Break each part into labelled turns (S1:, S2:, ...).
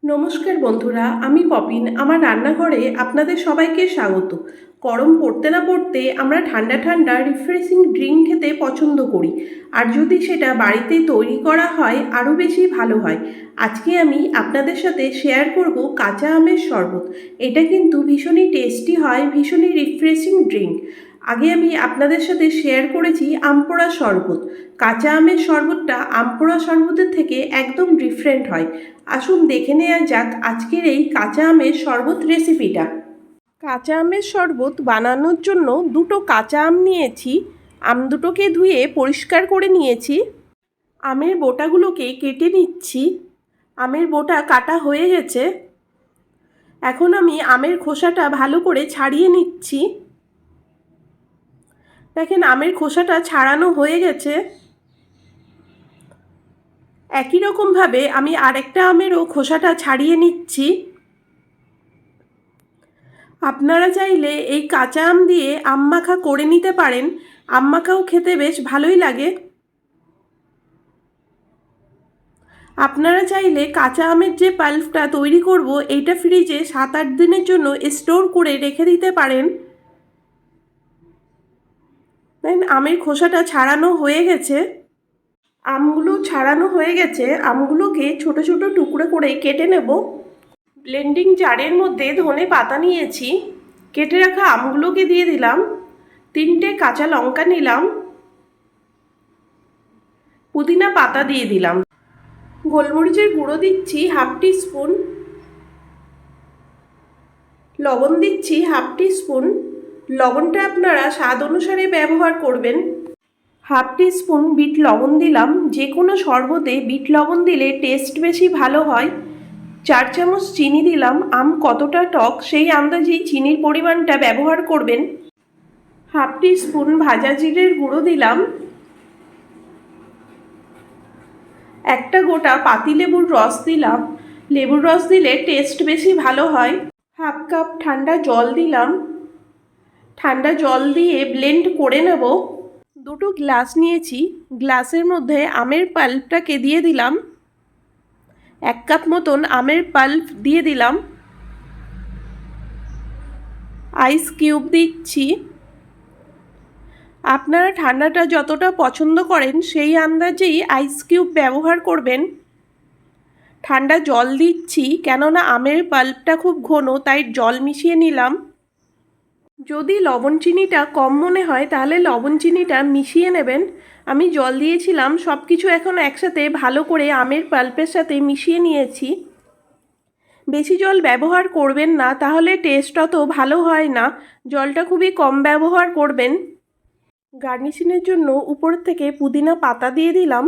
S1: নমস্কার বন্ধুরা, আমি পপিন। আমার রান্নাঘরে আপনাদের সবাইকে স্বাগত। গরম পড়তে না পড়তে আমরা ঠান্ডা ঠান্ডা রিফ্রেশিং ড্রিঙ্ক খেতে পছন্দ করি, আর যদি সেটা বাড়িতে তৈরি করা হয় আরও বেশি ভালো হয়। আজকে আমি আপনাদের সাথে শেয়ার করব কাঁচা আমের শরবত। এটা কিন্তু ভীষণই টেস্টি হয়, ভীষণই রিফ্রেশিং ড্রিঙ্ক। আগে আমি আপনাদের সাথে শেয়ার করেছি আম পোড়া শরবত। কাঁচা আমের শরবতটা আম পোড়া শরবতের থেকে একদম ডিফারেন্ট হয়। আসুন দেখে নেওয়া যাক আজকের এই কাঁচা আমের শরবত রেসিপিটা। কাঁচা আমের শরবত বানানোর জন্য দুটো কাঁচা আম নিয়েছি। আম দুটোকে ধুয়ে পরিষ্কার করে নিয়েছি। আমের বোটাগুলোকে কেটে নিচ্ছি। আমের বোটা কাটা হয়ে গেছে। এখন আমি আমের খোসাটা ভালো করে ছাড়িয়ে নিচ্ছি। দেখেন, আমের খোসাটা ছাড়ানো হয়ে গেছে। একই রকমভাবে আমি আরেকটা আমেরও খোসাটা ছাড়িয়ে নিচ্ছি। আপনারা চাইলে এই কাঁচা আম দিয়ে আম মাখা করে নিতে পারেন। আম মাখাও খেতে বেশ ভালোই লাগে। আপনারা চাইলে কাঁচা আমের যে পাল্পটা তৈরি করব, এইটা ফ্রিজে 7-8 দিনের জন্য স্টোর করে রেখে দিতে পারেন। দেন আমের খোসাটা ছাড়ানো হয়ে গেছে। আমগুলো ছাড়ানো হয়ে গেছে। আমগুলোকে ছোট ছোট টুকরো করে কেটে নেব। ব্লেন্ডিং জারের মধ্যে ধনে পাতা নিয়েছি। কেটে রাখা আমগুলোকে দিয়ে দিলাম। 3টে কাঁচা লঙ্কা নিলাম। পুদিনা পাতা দিয়ে দিলাম। গোলমরিচের গুঁড়ো দিচ্ছি হাফ টিস্পুন। লবণ দিচ্ছি হাফ টিস্পুন। লবণটা আপনারা স্বাদ অনুসারে ব্যবহার করবেন। হাফ টিস্পুন বিট লবণ দিলাম। যে কোনো শরবতে বিট লবণ দিলে টেস্ট বেশি ভালো হয়। 4 চামচ চিনি দিলাম। আম কতটা টক সেই আন্দাজেই চিনির পরিমাণটা ব্যবহার করবেন। হাফ টিস্পুন ভাজা জিরের গুঁড়ো দিলাম। একটা গোটা পাতিলেবুর রস দিলাম। লেবুর রস দিলে টেস্ট বেশি ভালো হয়। হাফ কাপ ঠান্ডা জল দিলাম। ঠান্ডা জল দিয়ে ব্লেন্ড করে নেব। দুটো গ্লাস নিয়েছি। গ্লাসের মধ্যে আমের পাল্পটাকে দিয়ে দিলাম। 1 কাপ মতন আমের পাল্প দিয়ে দিলাম। আইস কিউব দিচ্ছি। আপনারা ঠান্ডাটা যতটা পছন্দ করেন সেই আন্দাজেই আইস কিউব ব্যবহার করবেন। ঠান্ডা জল দিচ্ছি, কেননা আমের পাল্পটা খুব ঘন, তাই জল মিশিয়ে নিলাম। যদি লবণ চিনিটা কম মনে হয় তাহলে লবণ চিনিটা মিশিয়ে নেবেন। আমি জল দিয়েছিলাম। সব কিছু এখন একসাথে ভালো করে আমের পাল্পের সাথে মিশিয়ে নিয়েছি। বেশি জল ব্যবহার করবেন না, তাহলে টেস্ট অত ভালো হয় না। জলটা খুবই কম ব্যবহার করবেন। গার্নিশিংয়ের জন্য উপর থেকে পুদিনা পাতা দিয়ে দিলাম।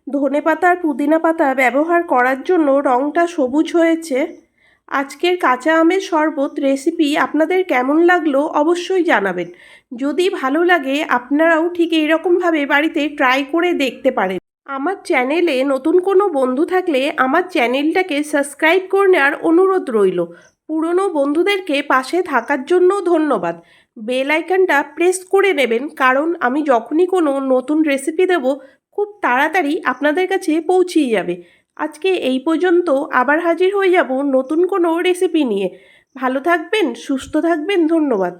S1: ধনে পাতা আর পুদিনা পাতা ব্যবহার করার জন্য রঙটা সবুজ হয়েছে। আজকের কাঁচা আমের শরবত রেসিপি আপনাদের কেমন লাগলো অবশ্যই জানাবেন। যদি ভালো লাগে আপনারাও ঠিক এইরকমভাবে বাড়িতে ট্রাই করে দেখতে পারেন। আমার চ্যানেলে নতুন কোনো বন্ধু থাকলে আমার চ্যানেলটাকে সাবস্ক্রাইব করে নেওয়ার অনুরোধ রইল। পুরনো বন্ধুদেরকে পাশে থাকার জন্য ধন্যবাদ। বেল আইকনটা প্রেস করে নেবেন, কারণ আমি যখনই কোনো নতুন রেসিপি দেব খুব তাড়াতাড়ি আপনাদের কাছে পৌঁছিয়ে যাবে। আজকে এই পর্যন্ত। আবার হাজির হয়ে যাব নতুন কোনো রেসিপি নিয়ে। ভালো থাকবেন, সুস্থ থাকবেন। ধন্যবাদ।